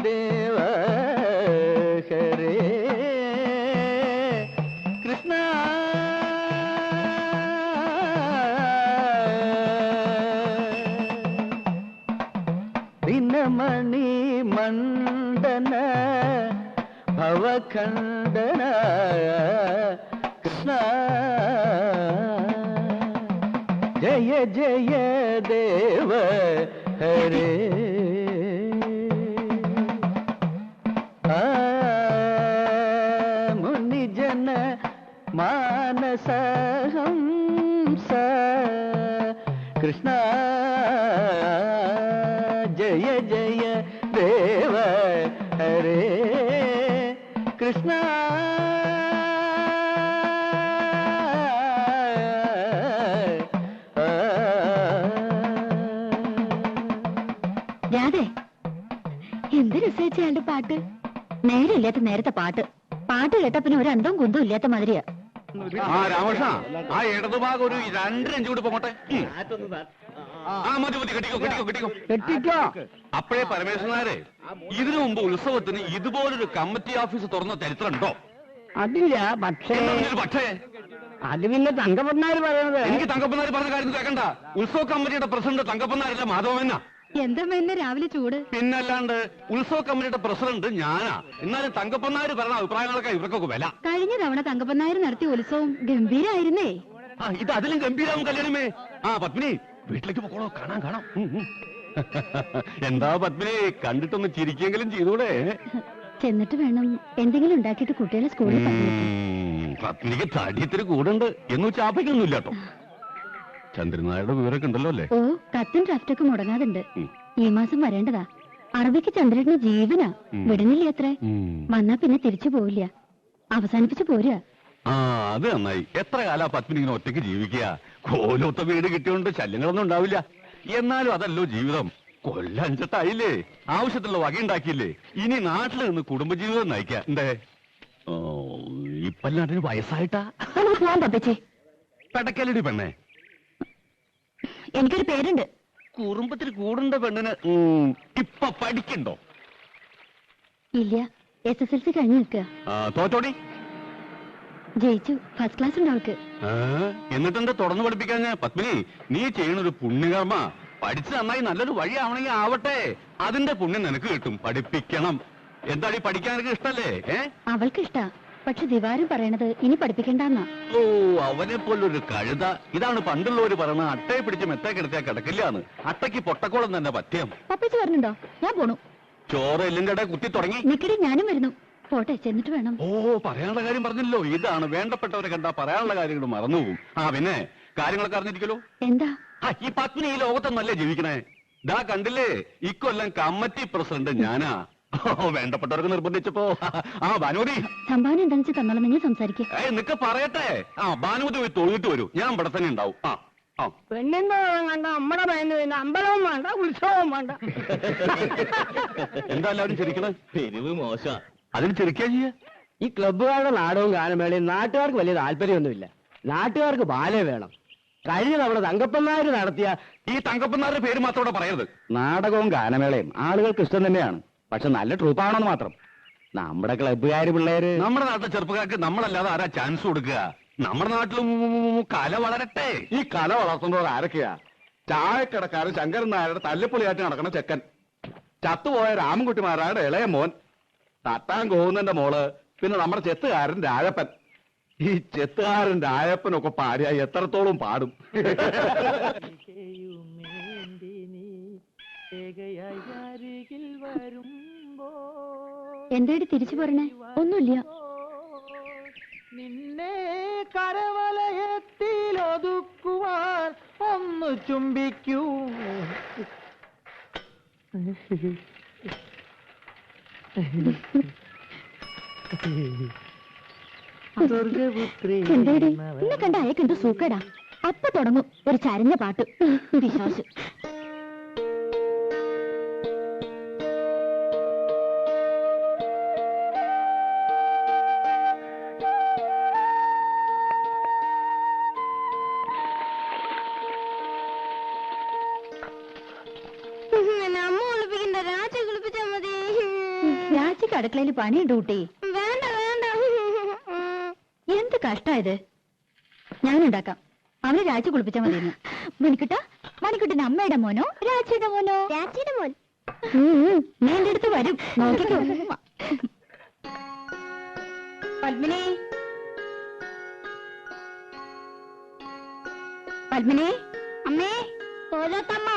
ദേവ ഹരേ കൃഷ്ണ ദിനമണി മണ്ഡന ഭവഖണ്ഡന കൃഷ്ണ ജയ ജയ ദേവ ഹരേ മുനിജന മാനസഹംസ കൃഷ്ണ ജയ ജയ ദേവ ഹരേ കൃഷ്ണ രാധേ, എന്ത് രസിച്ചയാളുടെ പാട്ട്. നേരമില്ലാത്ത നേരത്തെ പാട്ട് കേട്ട പിന്നെ ഒരു അന്തവും കുന്തവും ഇല്ലാത്ത മാതിരിയാ. രാമകൃഷ്ണ, ആ ഇടതുഭാഗം ഒരു 2 ഇഞ്ച് കൂടി പോകട്ടെ. മതി കെട്ടിക്കോ. അപ്പോഴേ പരമേശ്വരനാരെ, ഇതിനു മുമ്പ് ഉത്സവത്തിന് ഇതുപോലൊരു കമ്മിറ്റി ഓഫീസ് തുറന്ന ചരിത്രമുണ്ടോ? അതില്ല. പക്ഷേ അത് പിന്നെ തങ്കപ്പനാര് പറയുന്നത്. എനിക്ക് തങ്കപ്പനാര് പറഞ്ഞ കാര്യം കേൾക്കണ്ട. ഉത്സവ കമ്മിറ്റിയുടെ പ്രസിഡന്റ് തങ്കപ്പനാരല്ല, മാധവമെന്നാ. എന്താ രാവിലെ ചൂട്? പിന്നല്ലാണ്ട് ഉത്സവ കമ്മിറ്റിയുടെ പ്രസിഡന്റ് ഞാനാ. എന്നാലും തങ്കപ്പനാര് പറഞ്ഞ അഭിപ്രായങ്ങളൊക്കെ ഇവർക്കൊക്കെ വില. കഴിഞ്ഞ തവണ തങ്കപ്പനാര് നടത്തിയ ഉത്സവം ഗംഭീരായിരുന്നേ. ഇത് അതിലും ഗംഭീരാവും കല്യാണമേ. പത്മിനി, വീട്ടിലേക്ക് പോകണോ? കാണാം. എന്താ പത്മിനി, കണ്ടിട്ടൊന്ന് ചിരിക്കെങ്കിലും ചെയ്തൂടെ? ചെന്നിട്ട് വേണം എന്തെങ്കിലും ഉണ്ടാക്കിയിട്ട് കുട്ടികളെ സ്കൂളിൽ പറഞ്ഞേക്കാൻ. പത്മിനിക്ക് തടിയത്തിന് കൂടുണ്ട് എന്ന് ചാപ്പയ്ക്കൊന്നുമില്ല കേട്ടോ. ചന്ദ്രനായുടെ വിവരമൊക്കെ ഉണ്ടല്ലോ അല്ലേ? ഓ, കത്തും ഡ്രാഫ്റ്റൊക്കെ മുടങ്ങാതുണ്ട്. ഈ മാസം വരേണ്ടതാ. അറബിക്ക് ചന്ദ്രന് ജീവനാ. വിടണില്ല അത്രേ. വന്നാ പിന്നെ തിരിച്ചു പോവില്ല. അവസാനിപ്പിച്ചു പോരാ. അത് നന്നായി. എത്ര കാലാ പത്മിനി ഇങ്ങനെ ഒറ്റയ്ക്ക് ജീവിക്കുക? കോലൊത്ത വീട് കിട്ടിയോണ്ട് ശല്യങ്ങളൊന്നും ഉണ്ടാവില്ല. എന്നാലും അതല്ലോ ജീവിതം. കൊല്ലം 5 ആവശ്യത്തിലുള്ള വകയുണ്ടാക്കിയില്ലേ? ഇനി നാട്ടിൽ നിന്ന് കുടുംബജീവിതം നയിക്കാം. എന്തേ ഇപ്പല്ലാണ്ടിന് വയസ്സായിട്ടാ? പോവാൻ പപ്പച്ചേ. പെടക്കലടി പെണ്ണേ, എനിക്കൊരു പേരുണ്ട്. കുറുമ്പത്തിൽ കൂടുണ്ട പെണ്ണിന് ഇപ്പൊ പഠിക്കണ്ടോ? ഇല്ല, SSLC കഴിഞ്ഞു നിൽക്കുക. തോറ്റോടി? ജയിച്ചു. ഫസ്റ്റ് ക്ലാസ് ഉണ്ട് അവൾക്ക്. എന്നിട്ടെന്താ തുടർന്ന് പഠിപ്പിക്കാൻ? പത്മിനി, നീ ചെയ്യണൊരു പുണ്യകർമ്മ. പഠിച്ച് നന്നായി നല്ലൊരു വഴിയാവണമെങ്കിൽ ആവട്ടെ. അതിന്റെ പുണ്യം നിനക്ക് കിട്ടും. പഠിപ്പിക്കണം. എന്താടി, പഠിക്കാൻ നിനക്ക് ഇഷ്ടല്ലേ? അവൾക്ക് ഇഷ്ടാ. പക്ഷെ ദിവാരം പറയണത് ഇനി പഠിപ്പിക്കണ്ടെന്നാ. ഓ, അവനെ പോലൊരു കഴുത. ഇതാണ് പണ്ടുള്ളവര് പറയണ, അട്ടയെ പിടിച്ച് മെത്തേ കിടത്തിയാ കിടക്കില്ലാന്ന്. അട്ടയ്ക്ക് പൊട്ടക്കോളം തന്നെ പഥ്യം. പപ്പച്ചി പറഞ്ഞിട്ടുണ്ടോ? ഞാൻ പോണു. ചോറ് എല്ലിന്റെ ഇടയിൽ കുത്തി തുടങ്ങി. നിക്കടി, ഞാനും വരുന്നു. പോട്ടെ, ചെന്നിട്ട് വേണം. ഓ, പറയാനുള്ള കാര്യം പറഞ്ഞല്ലോ. ഇതാണ് വേണ്ടപ്പെട്ടവരെ കണ്ടാ പറയാനുള്ള കാര്യങ്ങൾ മറന്നുപോകും. പിന്നെ കാര്യങ്ങളൊക്കെ അറിഞ്ഞിരിക്കലോ. എന്താ? ഈ പത്മിനി ഈ ലോകത്തൊന്നല്ലേ ജീവിക്കണേ? ദാ കണ്ടില്ലേ, ഇക്കൊല്ലം കമ്മിറ്റി പ്രസിഡന്റ് ഞാനാ. വേണ്ടപ്പെട്ടവർക്ക് നിർബന്ധിച്ചപ്പോ ഭാനുമതി സംഭാവന എന്താണെന്ന് വെച്ചാൽ തന്നോളാം. നിങ്ങൾ സംസാരിക്കേ. നിക്ക പറയട്ടെ. ഭാനുമതി പോയി തൊഴുതിട്ട് വരൂ. ഞാൻ ഇവിടെ തന്നെ ഉണ്ടാവും. പെണ്ണിന്റെ കണ്ട നമ്മടെ പേന്ന് പിന്നെ അമ്പലവും വേണ്ട, ഉത്സവവും വേണ്ട. എന്താ എല്ലാവരും ചിരിക്കണേ? പെരുവ് മോശ. അതിന് ചിരിക്കാ ചെയ്യ. ഈ ക്ലബ്ബുകാരുടെ നാടകവും ഗാനമേളയും നാട്ടുകാർക്ക് വലിയ താല്പര്യമൊന്നുമില്ല. നാട്ടുകാർക്ക് ബാലേ വേണം. കഴിഞ്ഞ തവണ തങ്കപ്പനാര് നടത്തിയ ഈ തങ്കപ്പനാരുടെ പേര് മാത്രം പറയരുത്. നാടകവും ഗാനമേളയും ആളുകൾക്ക് ഇഷ്ടം തന്നെയാണ്. പക്ഷെ നല്ല ട്രൂപ്പാണെന്ന് മാത്രം. നമ്മുടെ ക്ലബ്ബുകാര് പിള്ളേര്, നമ്മുടെ നാട്ടിലെ ചെറുപ്പക്കാർക്ക് നമ്മളല്ലാതെ ആരാ ചാൻസ് കൊടുക്കുക? നമ്മുടെ നാട്ടിലും കല വളരട്ടെ. ഈ കല വളർത്തുന്നവർ ആരൊക്കെയാ? ചായക്കടക്കാരൻ ശങ്കരൻ നായരുടെ തല്ലിപ്പൊളിയായിട്ട് നടക്കണ ചെക്കൻ, ചത്തുപോയ രാമൻകുട്ടിമാരായുടെ ഇളയ മോൻ, തട്ടാൻ കോവുന്നന്റെ മോള്, പിന്നെ നമ്മുടെ ചെത്തുകാരൻ രാജപ്പൻ. ഈ ചെത്തുകാരൻ രാജപ്പനൊക്കെ പാടിയായി എത്രത്തോളം പാടും. എന്തായിട്ട് തിരിച്ചു പറഞ്ഞേ? ഒന്നുമില്ല. നിന്നെ കരവലയത്തിലൊതുക്കുവാൻ ഒന്ന് ചുംബിക്കൂ. എന്താടി എന്നെ കണ്ട അയക്ക് എന്തോ സൂക്കേടാ. അപ്പൊ തുടങ്ങും ഒരു ചരഞ്ഞ പാട്ട്. വിശ്വാസം. അമ്മ കുളിപ്പിക്കണ്ട, രാജ കുളിപ്പിച്ചാ മതി. രാജിക്ക് അടുക്കളയിൽ പണിയുണ്ട് കുട്ടി. വേണ്ട വേണ്ട. എന്ത് കഷ്ടായത്. ഞാനുണ്ടാക്കാം. അവനെ രാജി കുളിപ്പിച്ചാൽ മതിയെന്ന്. മണിക്കുട്ടൻ അമ്മയുടെ മോനോ രാജിയുടെ മോനോ? രാജിയുടെ മോൻ. നീ എന്റെ അടുത്ത് വരും, നോക്കിക്കോ. പത്മിനി, പത്മിനി. അമ്മേ, ഓരോത്തമ്മ.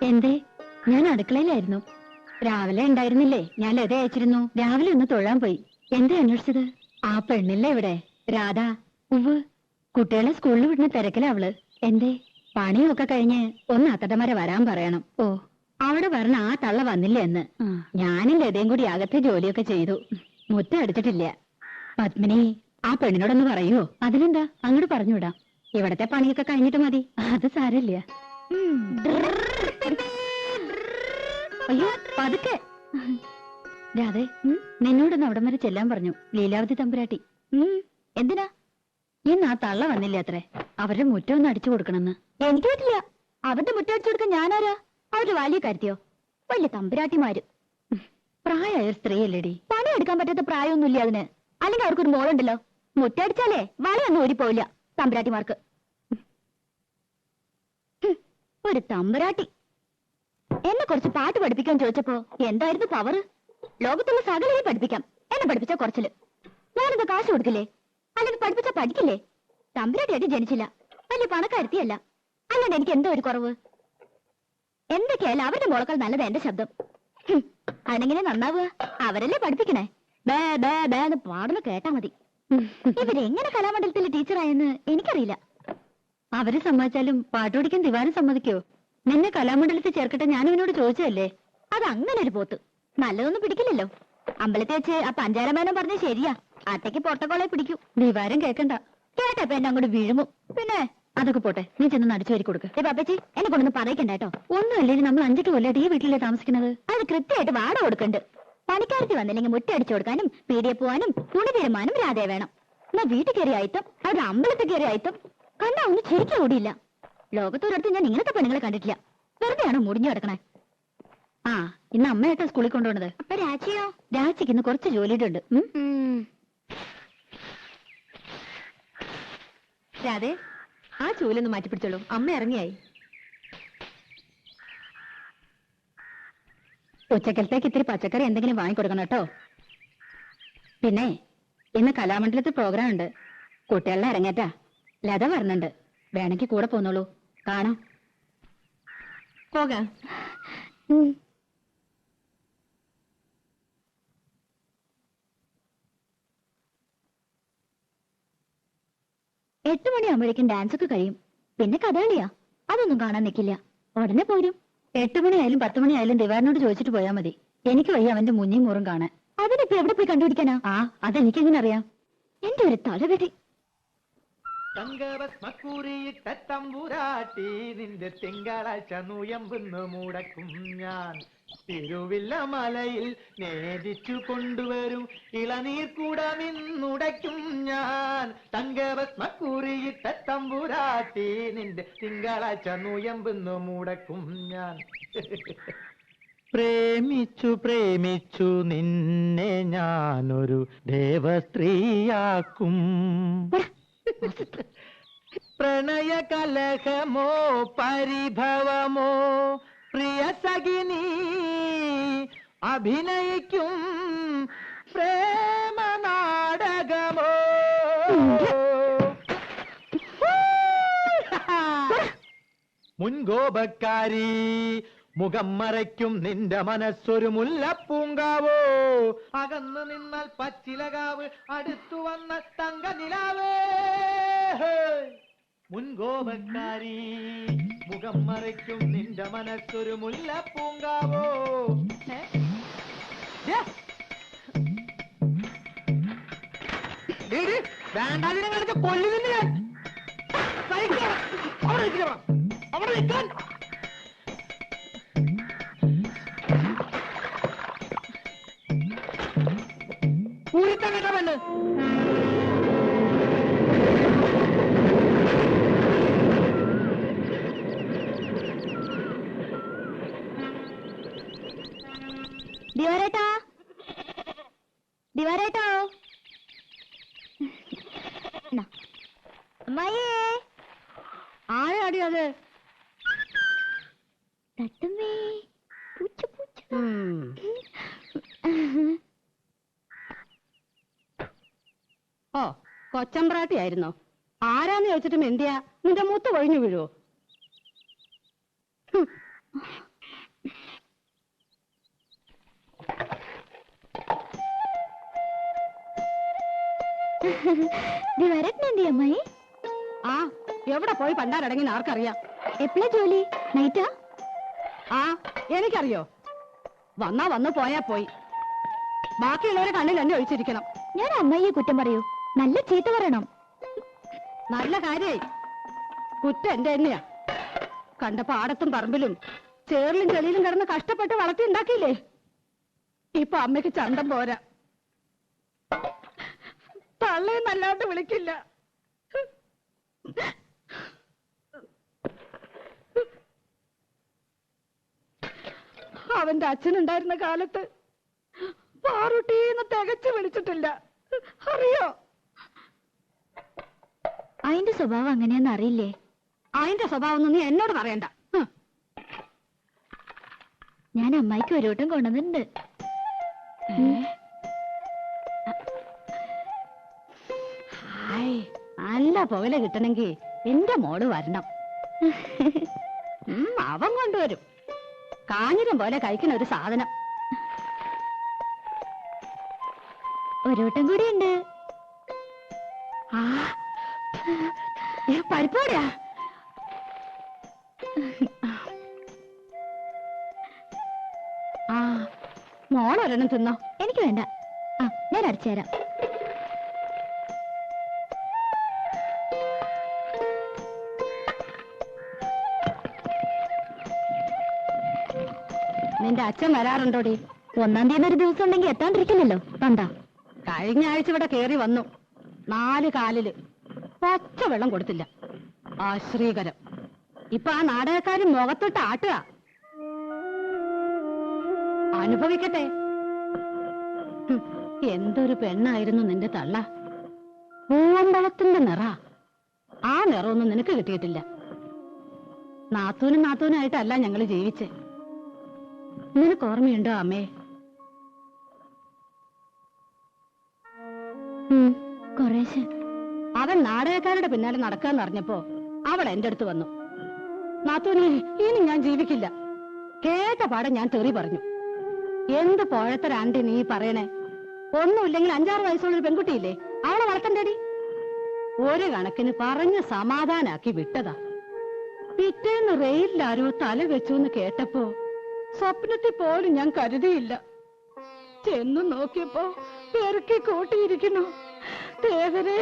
എന്തേ? ഞാൻ അടുക്കളയിലായിരുന്നു. രാവിലെ ഉണ്ടായിരുന്നില്ലേ? ഞാൻ ലത അയച്ചിരുന്നു. രാവിലെ ഒന്ന് തൊഴാൻ പോയി. എന്തേ അന്വേഷിച്ചത്? ആ പെണ്ണില്ലേ ഇവിടെ, രാധ? ഉവ്, കുട്ടികളെ സ്കൂളിൽ വിടുന്ന തിരക്കില അവള്. എന്തേ? പണിയൊക്കെ കഴിഞ്ഞ് ഒന്ന് അത്തടമര വരാൻ പറയണം. ഓ, അവിടെ പറഞ്ഞ ആ തള്ള വന്നില്ല എന്ന്. ഞാനും ലതയും കൂടി അകത്തെ ജോലിയൊക്കെ ചെയ്തു. മുറ്റം അടിച്ചിട്ടില്ല. പത്മിനി, ആ പെണ്ണിനോടൊന്ന് പറയോ? അതിനെന്താ, അങ്ങോട്ട് പറഞ്ഞുവിടാം. ഇവിടത്തെ പണിയൊക്കെ കഴിഞ്ഞിട്ട് മതി. അത് സാരമില്ല. അയ്യോ, പതുക്കെ. രാധേ, നിന്നോടൊന്ന് അവിടം വരെ ചെല്ലാൻ പറഞ്ഞു ലീലാവതി തമ്പുരാട്ടി. എന്തിനാ? ഇന്ന് ആ തള്ള വന്നില്ല അത്രേ. അവരുടെ മുറ്റം ഒന്ന് അടിച്ചു കൊടുക്കണമെന്ന്. എനിക്ക് പറ്റില്ല. അവരുടെ മുറ്റം അടിച്ചു കൊടുക്കാൻ ഞാനാരാ? അവര് വലിയ കാര്യത്തിയോ? വലിയ തമ്പുരാട്ടിമാര്. പ്രായമായ ഒരു സ്ത്രീയല്ലേടി. പണിയെടുക്കാൻ പറ്റാത്ത പ്രായമൊന്നുമില്ല അതിന്. അല്ലെങ്കിൽ അവർക്കൊരു മോളുണ്ടല്ലോ. മുറ്റടിച്ചാലേ വളയൊന്നും ഓടിപ്പോവില്ല തമ്പുരാട്ടിമാർക്ക്. ഒരു തമ്പുരാട്ടി എന്നെ കുറച്ച് പാട്ട് പഠിപ്പിക്കാൻ ചോദിച്ചപ്പോ എന്തായിരുന്നു പവർ? ലോകത്തുള്ള സകലരെ പഠിപ്പിക്കാം. എന്നെ പഠിപ്പിച്ച കുറച്ചില്. ഞാനെന്താ കാശ് കൊടുക്കില്ലേ? അല്ലെങ്കിൽ പഠിപ്പിച്ച പഠിക്കില്ലേ? തമ്പുരാട്ടിയായിട്ട് ജനിച്ചില്ല. വലിയ പണക്കാരുത്തിയല്ല. അല്ലാണ്ട് എനിക്ക് എന്തോ ഒരു കുറവ്. എന്തൊക്കെയായാലും അവരുടെ മോളക്കാൾ നല്ലത് എന്റെ ശബ്ദം. അതെങ്ങനെ നന്നാവുക? അവരല്ലേ പഠിപ്പിക്കണേ. ബേ ബേ ബേ എന്ന് പാടുന്ന കേട്ടാ മതി. ഇവരെങ്ങനെ കലാമണ്ഡലത്തിലെ ടീച്ചറായെന്ന് എനിക്കറിയില്ല. അവര് സമ്മതിച്ചാലും പാട്ടുപഠിക്കാൻ ദിവാരം സമ്മതിക്കോ? നിന്നെ കലാമണ്ഡലത്തിൽ ചേർക്കട്ടെ ഞാൻ ഇവനോട് ചോദിച്ചതല്ലേ. അത് അങ്ങനെ ഒരു പോത്ത് നല്ലതൊന്നും പിടിക്കില്ലല്ലോ. അമ്പലത്തിൽ വെച്ച് ആ പഞ്ചാരമേനം പറഞ്ഞ ശരിയാ. അട്ടയ്ക്ക് പൊട്ടക്കോളെ പിടിക്കൂ. ദിവാരം കേക്കണ്ട. കേട്ടപ്പോ എന്നെ അങ്ങോട്ട് വീഴുമോ? പിന്നെ അതൊക്കെ പോട്ടെ, നീ ചെന്ന് അടിച്ചു വരി കൊടുക്ക്. പാപ്പച്ചി, എന്നെ കൊണ്ടൊന്നും പറയിക്കണ്ട കേട്ടോ. ഒന്നും അല്ലെങ്കിൽ നമ്മൾ 5 കൊല്ലമായിട്ട് ഈ വീട്ടിലേ താമസിക്കുന്നത്. അത് കൃത്യമായിട്ട് വാടക കൊടുക്കണ്ട്. പണിക്കാരത്തി വന്നില്ലെങ്കിൽ മുറ്റ അടിച്ചു കൊടുക്കാനും പീടിയെ പോവാനും തുണി തീരുമാനം രാധേ വേണം. എന്നാ വീട്ടിൽ കയറി ആയിട്ടും അവിടെ അമ്പലത്തിൽ കയറി ആയിട്ടും കണ്ടാ ഒന്നും ശരിക്കും ഓടിയില്ല. ലോകത്തൊരിടത്ത് ഞാൻ ഇങ്ങനത്തെ പെണ്ണുങ്ങളെ കണ്ടിട്ടില്ല. വെറുതെയാണോ മുടിഞ്ഞു കിടക്കണേ? ആ, ഇന്ന് അമ്മയായിട്ടാ സ്കൂളിൽ കൊണ്ടുപോണത്. അപ്പൊ രാജിയോ? രാജിക്ക് ഇന്ന് കുറച്ച് ജോലിയുടെ ഉണ്ട്. രാധേ, ആ ചൂലൊന്ന് മാറ്റിപ്പിടിച്ചോളൂ. അമ്മ ഇറങ്ങിയായി. ഉച്ചക്കലത്തേക്ക് ഇത്തിരി പച്ചക്കറി എന്തെങ്കിലും വാങ്ങിക്കൊടുക്കണം കേട്ടോ. പിന്നെ ഇന്ന് കലാമണ്ഡലത്തിൽ പ്രോഗ്രാം ഉണ്ട്. കുട്ടികളുടെ ഇറങ്ങേറ്റാ. ലത പറഞ്ഞുണ്ട്. വേണമെങ്കിൽ കൂടെ പോന്നോളൂ, കാണാം. പോകാം. 8 മണിയാകുമ്പോഴേക്കും ഡാൻസ് ഒക്കെ കഴിയും. പിന്നെ കഥകളിയാ. അതൊന്നും കാണാൻ നിൽക്കില്ല. ഉടനെ പോരും. 8 മണിയായാലും 10 മണിയായാലും ദിവാരനോട് ചോദിച്ചിട്ട് പോയാൽ മതി. എനിക്ക് വയ്യ അവന്റെ മുന്നിയും മൂറും കാണാൻ. അതിനിപ്പോ എവിടെ പോയി കണ്ടുപിടിക്കാനാ? ആ, അതെനിക്കെങ്ങനെ അറിയാം? എന്റെ ഒരു തലവെടി. തങ്കഭസ്മക്കുറിയിട്ട തമ്പുരാട്ടി നിന്റെ തിങ്കളാഴ്ച നുയമ്പെന്ന് മുടക്കും ഞാൻ. തിരുവില്ല മലയിൽ നേദിച്ചു കൊണ്ടുവരും ഇളനീർ കൂടമിന്നുടയ്ക്കും ഞാൻ. തങ്കഭസ്മക്കുറിയിട്ട തമ്പുരാട്ടി നിന്റെ തിങ്കളാഴ്ച നുയമ്പെന്ന് മുടക്കും ഞാൻ. പ്രേമിച്ചു പ്രേമിച്ചു നിന്നെ ഞാനൊരു ദേവസ്ത്രീയാക്കും. പ്രണയ കലഹമോ പരിഭവമോ പ്രിയ സഖിനി അഭിനയിക്കും പ്രേമ നാടകമോ. മുൻകോപക്കാരി മുഖം മറയ്ക്കും നിന്റെ മനസ്സൊരു മുല്ലപ്പൂങ്കാവോ. അകന്നു നിന്നാൽ പച്ചിലകാവ് അടുത്തു വന്നാൽ തങ്ക നിലാവേ. മുൻകോപക്കാരി മുഖം മറയ്ക്കും നിന്റെ മനസ്സൊരു മുല്ലപ്പൂങ്കാവോ. വേണ്ടാതിനെ കളിച്ച് കൊല്ലുന്നില്ല ഞാൻ. അവിടെ നിൽക്കാൻ പൂരിത്തങ്ങട്ട പെണ്ണ്. ദിവാരേട്ടാ, ദിവാരേട്ടോ. അമ്മായിയേ, ആരാടി അത്? തട്ടുമ്മേ, പൂച്ച പൂച്ച. ഓ, കൊച്ചമ്പ്രാട്ടി ആയിരുന്നോ? ആരാന്ന് ചോദിച്ചിട്ടും എന്തിയാ? നിന്റെ മൂത്ത് കൊഴിഞ്ഞു വീഴുവോ? ദിവാരേട്ടൻ എന്തി അമ്മായി? ആ, എവിടെ പോയി പണ്ടാരടങ്ങി ആർക്കറിയാം? എപ്പോഴാ ജോലി? നൈറ്റാ? ആ, എനിക്കറിയോ. വന്നാ വന്ന് പോയാ പോയി. ബാക്കിയുള്ളവരെ കണ്ണിൽ എന്നെ ഒഴിച്ചിരിക്കണം. ഞാൻ അമ്മായിയെ കുറ്റം പറയൂ? നല്ല ചീത്ത പറയണം. നല്ല കാര്യായി. കുറ്റം എന്റെ തന്നെയാ. കണ്ട പാടത്തും പറമ്പിലും ചേറിലും ചെളിയിലും കിടന്ന് കഷ്ടപ്പെട്ട് വളർത്തി ഉണ്ടാക്കിയില്ലേ? ഇപ്പൊ അമ്മയ്ക്ക് ചന്തം പോരാ. തള്ളയും നല്ലാണ്ട് വിളിക്കില്ല. അവന്റെ അച്ഛനുണ്ടായിരുന്ന കാലത്ത് പാറുട്ടീന്ന് തികച്ചു വിളിച്ചിട്ടില്ല. അറിയോ? അതിന്റെ സ്വഭാവം അങ്ങനെയാന്ന് അറിയില്ലേ? അതിന്റെ സ്വഭാവം ഒന്നും നീ എന്നോട് പറയണ്ട. ഞാൻ അമ്മായിക്ക് ഒരു വട്ടം കൊണ്ടുവന്നിട്ടുണ്ട്. നല്ല പുകല കിട്ടണമെങ്കിൽ എന്റെ മോള് വരണം. അവൻ കൊണ്ടുവരും. കാഞ്ഞിരം പോലെ കഴിക്കുന്ന ഒരു സാധനം. ഒരു വട്ടം കൂടി ഉണ്ട്. പരിപ്പോടിയാ. ആ, മോളൊരെണ്ണം തിന്നോ. എനിക്ക് വേണ്ട. ആ, ഞാൻ അടിച്ചുതരാം. നിന്റെ അച്ഛൻ വരാറുണ്ടോടി? 1-ാം തീയതി ഒരു ദിവസം ഉണ്ടെങ്കിൽ എത്താണ്ടിരിക്കില്ലല്ലോ. കണ്ടാ, കഴിഞ്ഞ ആഴ്ച ഇവിടെ കേറി വന്നു. 4 കാലില് പച്ച വെള്ളം കൊടുത്തില്ല. ആശ്രീകരം. ഇപ്പൊ ആ നാടകക്കാരൻ മുഖത്തിട്ട് ആട്ടുക. അനുഭവിക്കട്ടെ. എന്തൊരു പെണ്ണായിരുന്നു നിന്റെ തള്ള. പൂവമ്പളത്തിന്റെ നിറ. ആ നിറമൊന്നും നിനക്ക് കിട്ടിയിട്ടില്ല. നാത്തൂനായിട്ടല്ല ഞങ്ങള് ജീവിച്ചേ. നിനക്ക് ഓർമ്മയുണ്ടോ അമ്മേ? കുറേശ്ശെ. അവൻ നാടകക്കാരുടെ പിന്നാലെ നടക്കാന്ന് അറിഞ്ഞപ്പോ അവൾ എന്റെ അടുത്ത് വന്നു. നാത്തൂനെ, ഇനി ഞാൻ ജീവിക്കില്ല. കേട്ട പാടെ ഞാൻ തെറി പറഞ്ഞു. എന്ത് പോഴത്തരാണ്ടി നീ പറയണേ? ഒന്നുമില്ലെങ്കിൽ 5-6 വയസ്സുള്ളൊരു പെൺകുട്ടിയില്ലേ, അവളെ വളർത്തണ്ടേടി. ഒരു കണക്കിന് പറഞ്ഞ് സമാധാനാക്കി വിട്ടതാ. പിറ്റേന്ന് റെയിലാരോ തല വെച്ചു എന്ന് കേട്ടപ്പോ സ്വപ്നത്തിൽ പോലും ഞാൻ കരുതിയില്ല. ചെന്നു നോക്കിയപ്പോ പെറുക്കി കൂട്ടിയിരിക്കുന്നു. ദേവരെ,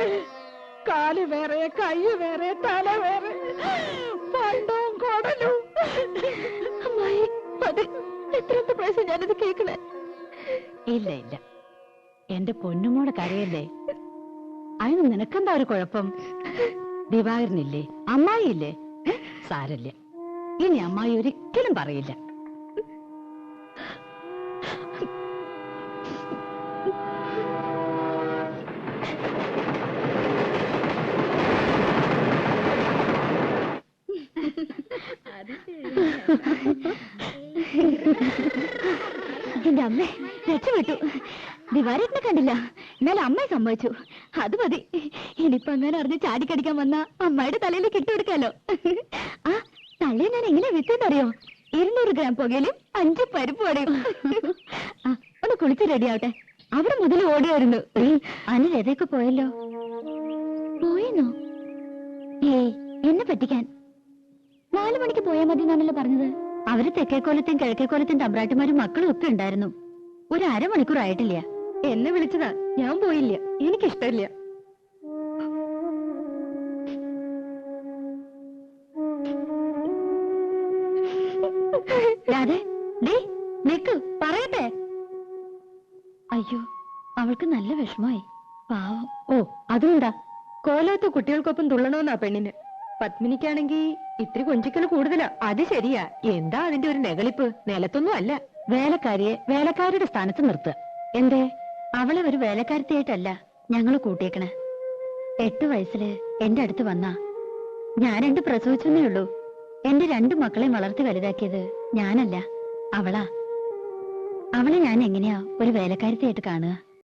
കാല് വേറെ, കൈ വേറെ, തല വേറെ, പണ്ടവും കൊടലും. അമ്മായി, അത് എത്രത്തെ പ്രാവശ്യം ഞാനത് കേൾക്കണേ? ഇല്ല ഇല്ല, എന്റെ പൊന്നുമോടെ കരയല്ലേ. അതിന് നിനക്കെന്താ ഒരു കുഴപ്പം? ദിവാകരനില്ലേ, അമ്മായില്ലേ? സാരല്ല, ഇനി അമ്മായി ഒരിക്കലും പറയില്ല. എന്റെ അമ്മ രക്ഷപ്പെട്ടു. ദിവാരേട്ടനെ കണ്ടില്ല, എന്നാലും അമ്മയെ സമ്മതിച്ചു. അത് മതി. ഇനിയിപ്പൊ അങ്ങനെ അറിഞ്ഞ് ചാടിക്കടിക്കാൻ വന്ന അമ്മയുടെ തലയിലേക്ക് ഇട്ടുകൊടുക്കാലോ. ആ തള്ളയെ ഞാൻ എങ്ങനെ വിട്ടെന്നറിയോ? 200 ഗ്രാം പുകയിലും 5 പരിപ്പ് വടയും. ആ, ഒന്ന് കുളിച്ച് റെഡിയാവട്ടെ. അവിടെ മുതൽ ഓടുമായിരുന്നു. അനിൽ എതൊക്കെ പോയല്ലോ. പോയെന്നോ? ഏയ്, എന്നെ പറ്റിക്കാൻ. 4 മണിക്ക് പോയാൽ മതി എന്നാണല്ലോ പറഞ്ഞത്. അവര് തെക്കേക്കോലത്തെയും കിഴക്കേക്കോലത്തെയും തമ്പ്രാട്ടിമാരും മക്കളും ഒക്കെ ഉണ്ടായിരുന്നു. ഒരു 1/2 മണിക്കൂർ ആയിട്ടില്ല. എന്നെ വിളിച്ചതാ, ഞാൻ പോയില്ല. എനിക്കിഷ്ടമില്ല. നിക്ക്, പറയട്ടെ. അയ്യോ, അവൾക്ക് നല്ല വിഷമായി. പാവം. ഓ, അതുകൊണ്ടാ കോലത്ത് കുട്ടികൾക്കൊപ്പം തുള്ളണമെന്നാ പെണ്ണിന്. പത്മിനിക്കാണെങ്കി ഇത്തിരി കൊഞ്ചിക്കല് കൂടുതലാ. അത് ശരിയാ. എന്താ അതിന്റെ ഒരു നെകളിപ്പ്? നിലത്തൊന്നും അല്ല. വേലക്കാരിയെ വേലക്കാരുടെ സ്ഥാനത്ത് നിർത്തുക. എന്തേ? അവളെ ഒരു വേലക്കാരത്തിയായിട്ടല്ല ഞങ്ങള് കൂട്ടിയേക്കണേ. 8 വയസ്സില് എന്റെ അടുത്ത് വന്നാ ഞാൻ 2 പ്രസവിച്ചെന്നേ ഉള്ളൂ. എന്റെ 2 മക്കളെയും വളർത്തി വലുതാക്കിയത് ഞാനല്ല, അവളാ. അവളെ ഞാൻ എങ്ങനെയാ ഒരു വേലക്കാരത്തിയായിട്ട് കാണുക?